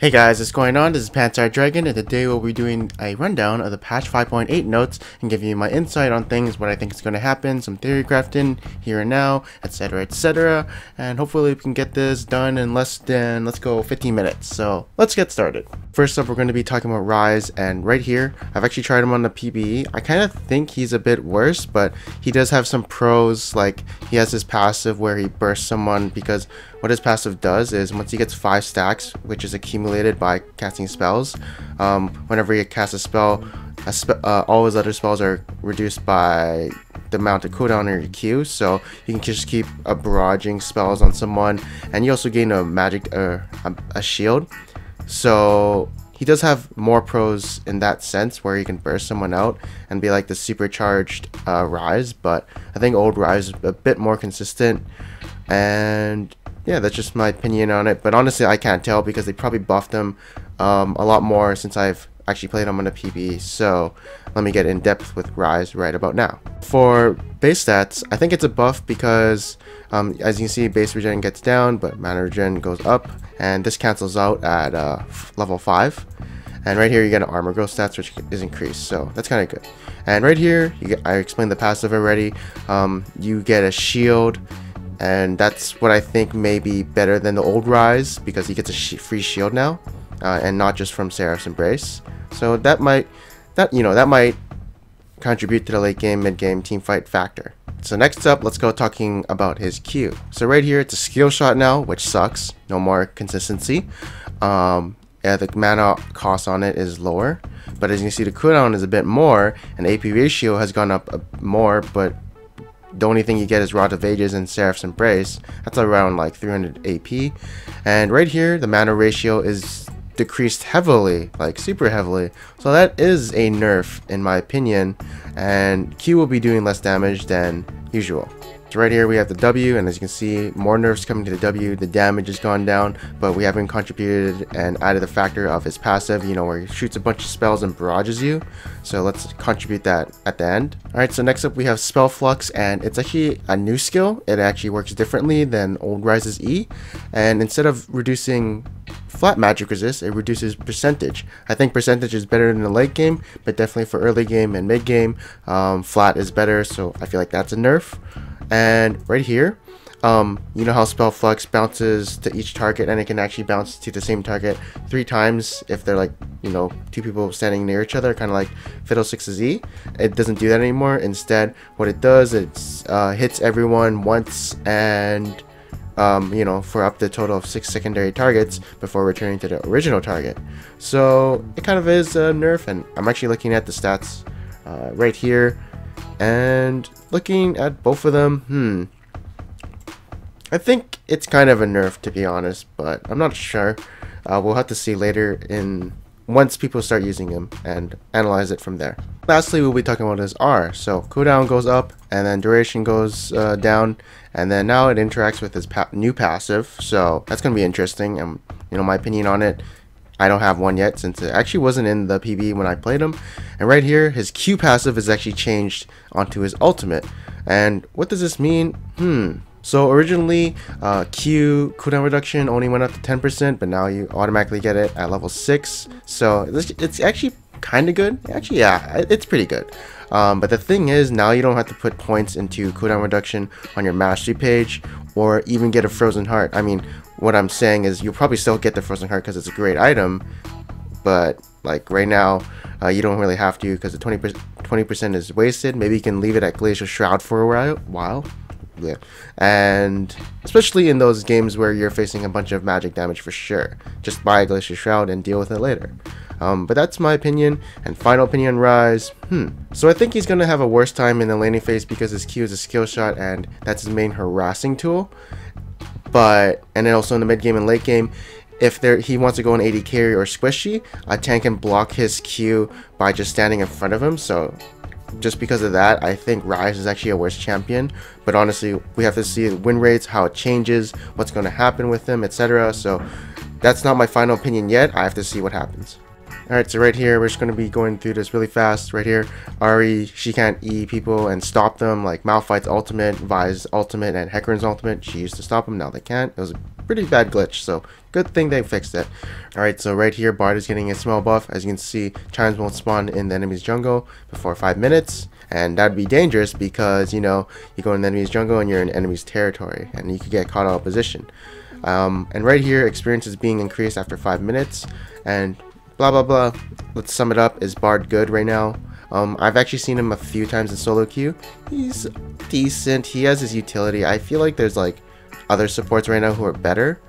Hey guys, what's going on? This is Pantsire Dragon, and today we'll be doing a rundown of the patch 5.8 notes and giving you my insight on things, what I think is going to happen, some theory crafting here and now, etc, etc, and hopefully we can get this done in less than, let's go, 15 minutes. So let's get started. First up, we're going to be talking about Rise, and right here, I've actually tried him on the PvE. I kind of think he's a bit worse, but he does have some pros, like he has his passive where he bursts someone, because what his passive does is once he gets 5 stacks, which is accumulated by casting spells, whenever he casts a spell, all his other spells are reduced by the amount of cooldown in your queue, so you can just keep barraging spells on someone, and you also gain a magic, a shield. So he does have more pros in that sense, where he can burst someone out and be like the supercharged Rise, but I think old Rise is a bit more consistent, and yeah, that's just my opinion on it. But honestly, I can't tell because they probably buffed him a lot more since I've actually played him on the PvE. So let me get in depth with Rise right about now. For base stats, I think it's a buff because as you can see, base regen gets down, but mana regen goes up, and this cancels out at level 5. And right here you get an armor growth stats, which is increased, so that's kind of good. And right here, I explained the passive already. You get a shield, and that's what I think may be better than the old Rise, because he gets a free shield now, and not just from Seraph's Embrace. So that might contribute to the late game, mid game team fight factor. So next up, let's go talking about his Q. So right here, it's a skill shot now, which sucks. No more consistency. Yeah, the mana cost on it is lower, but as you can see, the cooldown is a bit more, and AP ratio has gone up more, but the only thing you get is Rod of Ages and Seraph's Embrace. That's around like 300 AP. And right here, the mana ratio is decreased heavily, like super heavily. So that is a nerf in my opinion, and Q will be doing less damage than usual. So right here we have the W, and as you can see, more nerfs coming to the W. The damage has gone down, but we haven't contributed and added the factor of his passive, you know, where he shoots a bunch of spells and barrages you. So let's contribute that at the end. Alright, so next up we have Spell Flux, and it's actually a new skill. It actually works differently than old Rise's E, and instead of reducing flat magic resist, it reduces percentage. I think percentage is better in the late game, but definitely for early game and mid game, flat is better, so I feel like that's a nerf. And right here, you know how Spell Flux bounces to each target, and it can actually bounce to the same target 3 times if they're like, you know, 2 people standing near each other, kind of like Fiddlesix's E. It doesn't do that anymore. Instead, what it does, it hits everyone once, and you know, for up to a total of 6 secondary targets before returning to the original target. So it kind of is a nerf, and I'm actually looking at the stats right here and looking at both of them. I think it's kind of a nerf, to be honest, but I'm not sure. We'll have to see later once people start using him and analyze it from there. Lastly, we'll be talking about his R. So cooldown goes up, and then duration goes down, and then now it interacts with his new passive. So that's gonna be interesting. You know, my opinion on it, I don't have one yet since it actually wasn't in the PvE when I played him. And right here, his Q passive is actually changed onto his ultimate. And what does this mean? So originally, Q cooldown reduction only went up to 10%, but now you automatically get it at level 6. So it's actually kind of good. Actually, yeah, it's pretty good. But the thing is, now you don't have to put points into cooldown reduction on your mastery page, or even get a frozen heart. I mean, what I'm saying is you'll probably still get the frozen heart because it's a great item, but like right now, you don't really have to, because the 20% is wasted. Maybe you can leave it at Glacial Shroud for a while. Yeah, and especially in those games where you're facing a bunch of magic damage, for sure, just buy a Glacial Shroud and deal with it later. But that's my opinion. And final opinion on Rise. So I think he's gonna have a worse time in the laning phase because his Q is a skill shot, and that's his main harassing tool. And then also in the mid game and late game, if he wants to go an AD carry or squishy, a tank can block his Q by just standing in front of him. So just because of that, I think Rise is actually a worse champion. But honestly, we have to see the win rates, how it changes, what's going to happen with him, etc. So that's not my final opinion yet. I have to see what happens. Alright, so right here, we're just going to be going through this really fast. Right here, Ahri, she can't E people and stop them, like Malphite's ultimate, Vi's ultimate, and Hecarim's ultimate. She used to stop them, now they can't. It was a pretty bad glitch, so good thing they fixed it. Alright, so right here, Bard is getting a smell buff. As you can see, chimes won't spawn in the enemy's jungle before 5 minutes, and that'd be dangerous because, you know, you go in the enemy's jungle and you're in enemy's territory, and you could get caught out of position. And right here, experience is being increased after 5 minutes, and blah blah blah. Let's sum it up. Is Bard good right now? I've actually seen him a few times in solo queue. He's decent. He has his utility. I feel like there's like other supports right now who are better.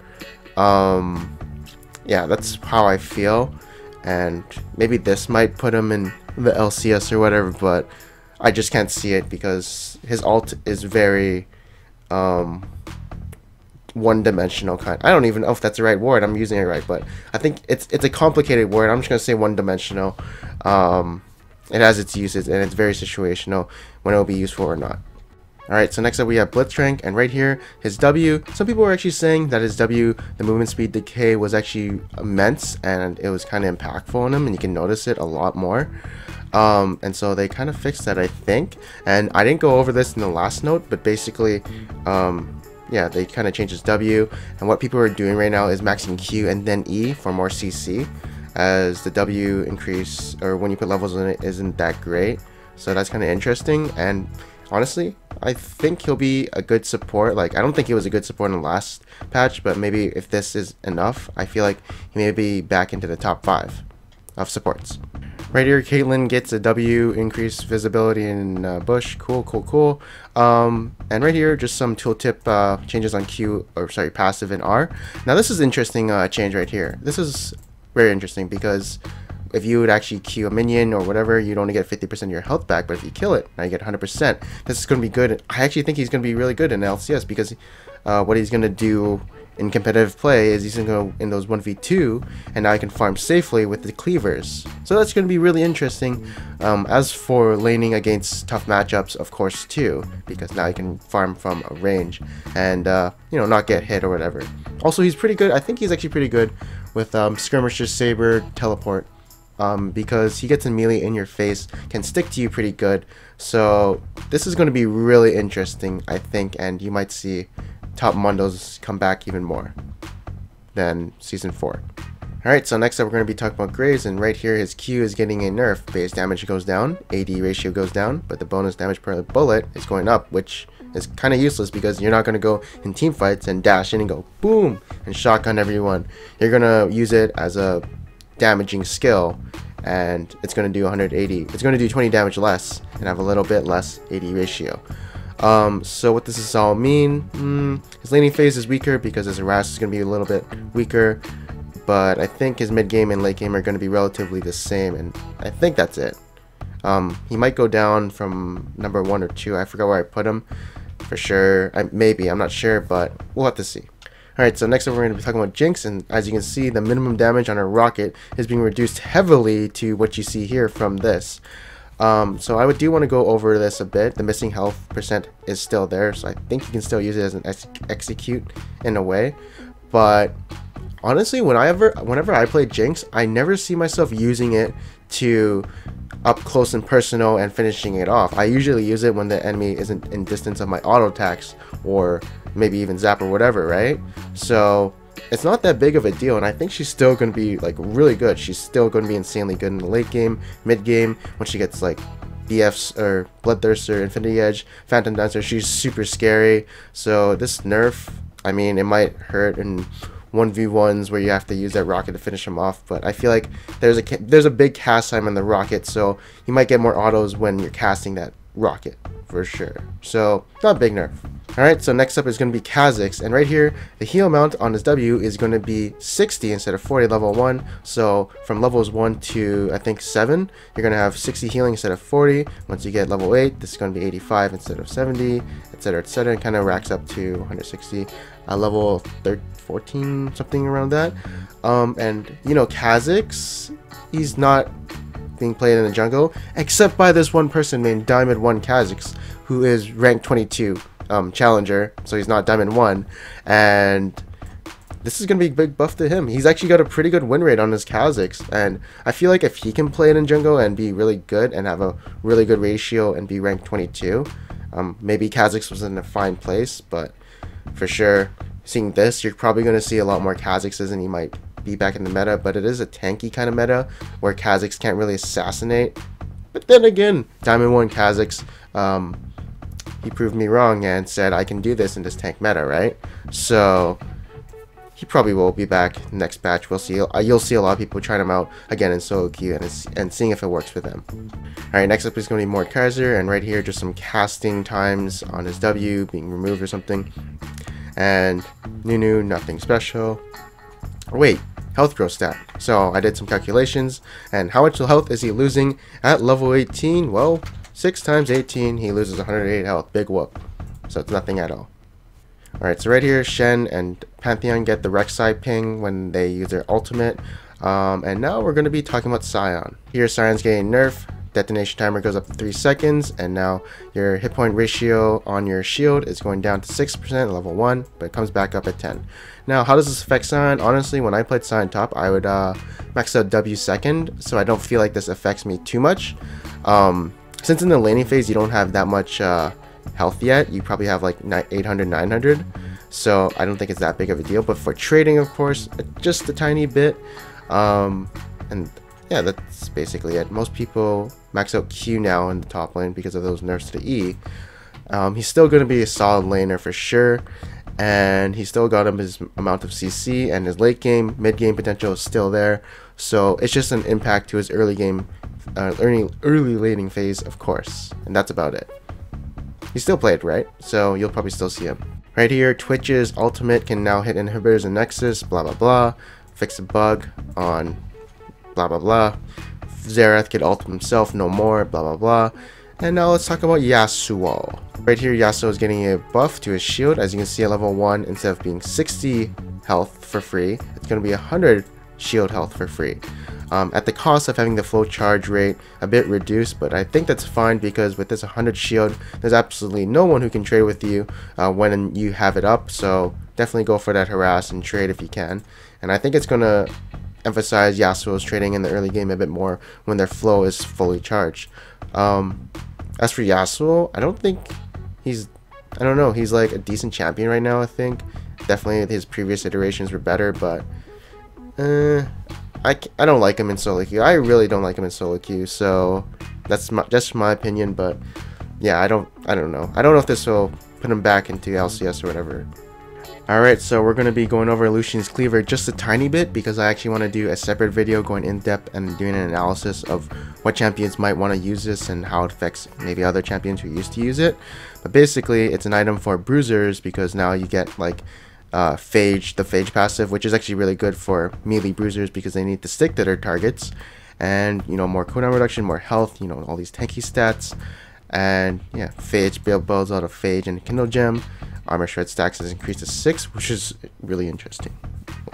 Yeah, that's how I feel, and maybe this might put him in the LCS or whatever, but I just can't see it because his ult is very one-dimensional kind. I don't even know if that's the right word. I'm using it right, but I think it's a complicated word. I'm just gonna say one-dimensional. It has its uses, and it's very situational when it will be useful or not. Alright, so next up we have Blitzcrank, and right here, his W. Some people were actually saying that his W, the movement speed decay, was actually immense, and it was kind of impactful on him, and you can notice it a lot more. And so they kind of fixed that, I think. And I didn't go over this in the last note, but basically, yeah, they kind of changed his W, and what people are doing right now is maxing Q and then E for more CC, as the W increase, or when you put levels in it, isn't that great. So that's kind of interesting, and honestly, I think he'll be a good support. Like, I don't think he was a good support in the last patch, but maybe if this is enough, I feel like he may be back into the top 5 of supports. Right here, Caitlyn gets a W, increased visibility in bush. Cool. And right here, just some tooltip changes on Q, or sorry, passive and R. Now this is interesting change right here. This is very interesting because if you would actually Q a minion or whatever, you'd only get 50% of your health back, but if you kill it, now you get 100%. This is going to be good. I actually think he's going to be really good in LCS because what he's going to do in competitive play is he's going to go in those 1v2, and now I can farm safely with the cleavers. So that's going to be really interesting. As for laning against tough matchups, of course, too, because now you can farm from a range and, you know, not get hit or whatever. Also, he's pretty good. I think he's actually pretty good with Skirmisher, Saber, Teleport. Because he gets a melee in your face, can stick to you pretty good. So this is going to be really interesting, I think, and you might see top Mundos come back even more than Season 4. Alright, so next up we're going to be talking about Graves, and right here his Q is getting a nerf. Base damage goes down, AD ratio goes down, but the bonus damage per bullet is going up, which is kind of useless because you're not going to go in team fights and dash in and go boom and shotgun everyone. You're going to use it as a damaging skill, and it's going to do 180. It's going to do 20 damage less and have a little bit less AD ratio. So what does this all mean? His laning phase is weaker because his harass is going to be a little bit weaker, but I think his mid game and late game are going to be relatively the same, and I think that's it. He might go down from number 1 or 2. I forgot where I put him for sure. Maybe, I'm not sure, but we'll have to see. Alright, so next up we're going to be talking about Jinx, and as you can see, the minimum damage on her rocket is being reduced heavily to what you see here from this. So I do want to go over this a bit. The missing health percent is still there, so I think you can still use it as an execute in a way. But honestly, whenever I play Jinx, I never see myself using it to up close and personal and finishing it off. I usually use it when the enemy isn't in distance of my auto attacks, or maybe even zap or whatever, right? So it's not that big of a deal, and I think she's still going to be like really good. She's still going to be insanely good in the late game, mid game, when she gets like BFs or Bloodthirster, Infinity Edge, Phantom Dancer. She's super scary. So this nerf, I mean, it might hurt in 1v1s where you have to use that rocket to finish him off, but I feel like there's a big cast time on the rocket, so you might get more autos when you're casting that rocket for sure. So not a big nerf. Alright, so next up is going to be Kha'zix, and right here the heal amount on his W is going to be 60 instead of 40 level 1. So from levels 1 to I think 7, you're going to have 60 healing instead of 40. Once you get level 8, this is going to be 85 instead of 70, etc, etc. It kind of racks up to 160. Level 14, something around that. And you know, Kha'zix, he's not being played in the jungle except by this one person named Diamond 1 Kazakhs, who is ranked 22 challenger, so he's not Diamond 1, and this is gonna be a big buff to him. He's actually got a pretty good win rate on his Kazakhs, and I feel like if he can play it in jungle and be really good and have a really good ratio and be ranked 22, maybe Kazakhs was in a fine place, but for sure seeing this, you're probably going to see a lot more Kazakhs and he might be back in the meta, but it is a tanky kind of meta where Kazakhs can't really assassinate. But then again, Diamond 1 Kazakhs, he proved me wrong and said I can do this in this tank meta, right? So he probably will be back next patch. We'll see. You'll see a lot of people trying him out again in solo queue and seeing if it works for them. Alright, next up is going to be more Kaiser, and right here just some casting times on his W being removed or something. And Nunu, nothing special. Wait, health growth stat. So I did some calculations, and how much health is he losing at level 18? Well, 6 times 18, he loses 108 health. Big whoop. So it's nothing at all. Alright, so right here, Shen and Pantheon get the Rek'Sai ping when they use their ultimate. And now we're going to be talking about Sion. Here, Sion's getting nerfed. Detonation timer goes up to 3 seconds. And now your hit point ratio on your shield is going down to 6% at level 1. But it comes back up at 10. Now, how does this affect Sion? Honestly, when I played Sion top, I would max out W second. So I don't feel like this affects me too much. Since in the laning phase, you don't have that much health yet, you probably have like 800, 900, so I don't think it's that big of a deal. But for trading, of course, just a tiny bit. And yeah, that's basically it. Most people max out Q now in the top lane because of those nerfs to E. He's still going to be a solid laner for sure, and he still got him his amount of CC, and his late game, mid game potential is still there. So it's just an impact to his early game, early laning phase, of course, and that's about it. He still played, right? So you'll probably still see him. Right here, Twitch's ultimate can now hit inhibitors and Nexus, blah blah blah. Fix a bug on blah blah blah. Xerath could ult himself, no more, blah blah blah. And now let's talk about Yasuo. Right here, Yasuo is getting a buff to his shield. As you can see at level 1, instead of being 60 health for free, it's going to be 100 shield health for free. At the cost of having the flow charge rate a bit reduced, but I think that's fine because with this 100 shield, there's absolutely no one who can trade with you when you have it up. So definitely go for that harass and trade if you can. And I think it's going to emphasize Yasuo's trading in the early game a bit more when their flow is fully charged. As for Yasuo, I don't think he's, I don't know, he's like a decent champion right now, I think. Definitely his previous iterations were better, but I don't like him in solo queue. I really don't like him in solo queue, so that's just my opinion. But yeah, I don't know. I don't know if this will put him back into LCS or whatever. Alright, so we're going to be going over Aleutians Cleaver just a tiny bit because I actually want to do a separate video going in depth and doing an analysis of what champions might want to use this and how it affects maybe other champions who used to use it. But basically, it's an item for bruisers because now you get like the phage passive, which is actually really good for melee bruisers because they need to stick to their targets, and you know, more cooldown reduction, more health, you know, all these tanky stats. And yeah, phage builds out of phage and kindle gem. Armor shred stacks is increased to 6, which is really interesting.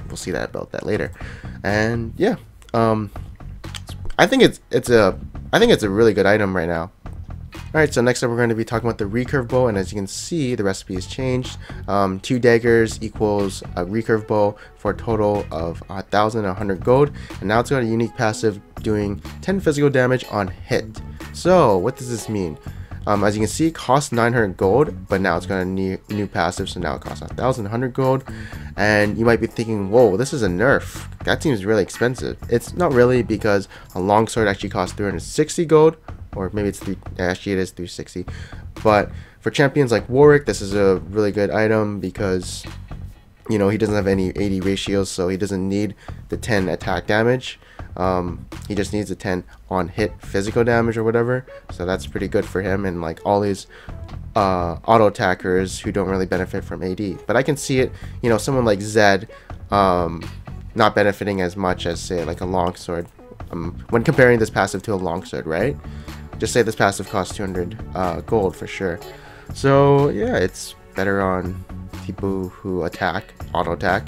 We'll see that about that later. And yeah, I think it's a really good item right now. Alright, so next up we're going to be talking about the Recurve Bow, and as you can see, the recipe has changed. 2 daggers equals a Recurve Bow for a total of 1,100 gold, and now it's got a unique passive doing 10 physical damage on hit. So, what does this mean? As you can see, it costs 900 gold, but now it's got a new passive, so now it costs 1,100 gold. And you might be thinking, whoa, this is a nerf. That seems really expensive. It's not really, because a longsword actually costs 360 gold, or maybe it's actually it is 360. But for champions like Warwick, this is a really good item because, you know, he doesn't have any 80 ratios, so he doesn't need the 10 attack damage. He just needs a 10 on hit physical damage or whatever, so that's pretty good for him and like all these auto attackers who don't really benefit from AD. But I can see it, you know, someone like Zed not benefiting as much as say like a longsword when comparing this passive to a longsword, right? Just say this passive costs 200 gold for sure. So yeah, it's better on people who attack, auto attack,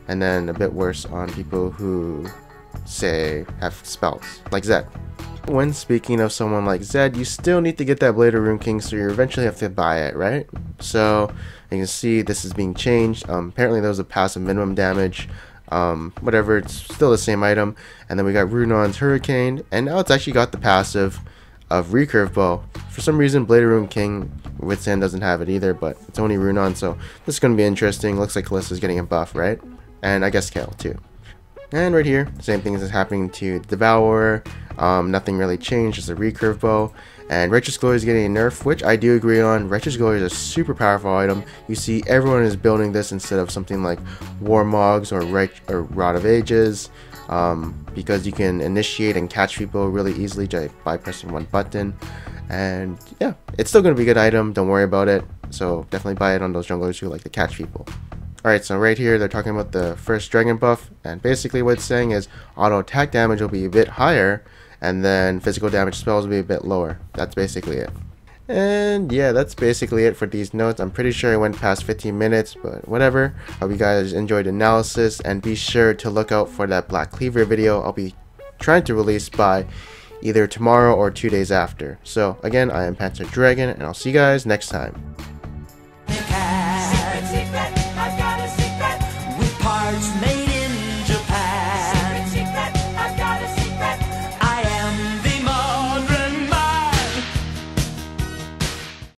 and then a bit worse on people who say have spells like Zed. When speaking of someone like Zed, you still need to get that Blade of Rune King, so you eventually have to buy it, right? So you can see this is being changed. Apparently there was a passive minimum damage, whatever, it's still the same item. And then we got Runon's Hurricane, and now it's actually got the passive of Recurve Bow. For some reason, Blade Rune King Withstand doesn't have it either, but it's only Rune on, so this is going to be interesting. Looks like Kalista's getting a buff, right? And I guess Kale too. And right here, same thing is happening to Devourer. Nothing really changed, just a Recurve Bow. And Righteous Glory is getting a nerf, which I do agree on. Righteous Glory is a super powerful item. You see everyone is building this instead of something like Warmogs or Rod of Ages, because you can initiate and catch people really easily by pressing one button. And yeah, it's still going to be a good item, don't worry about it. So definitely buy it on those junglers who like to catch people. Alright, so right here they're talking about the first dragon buff, and basically what it's saying is auto attack damage will be a bit higher, and then physical damage spells will be a bit lower. That's basically it. And yeah, that's basically it for these notes. I'm pretty sure I went past 15 minutes, but whatever. Hope you guys enjoyed the analysis, and be sure to look out for that Black Cleaver video I'll be trying to release by either tomorrow or 2 days after. So again, I am Panther Dragon, and I'll see you guys next time.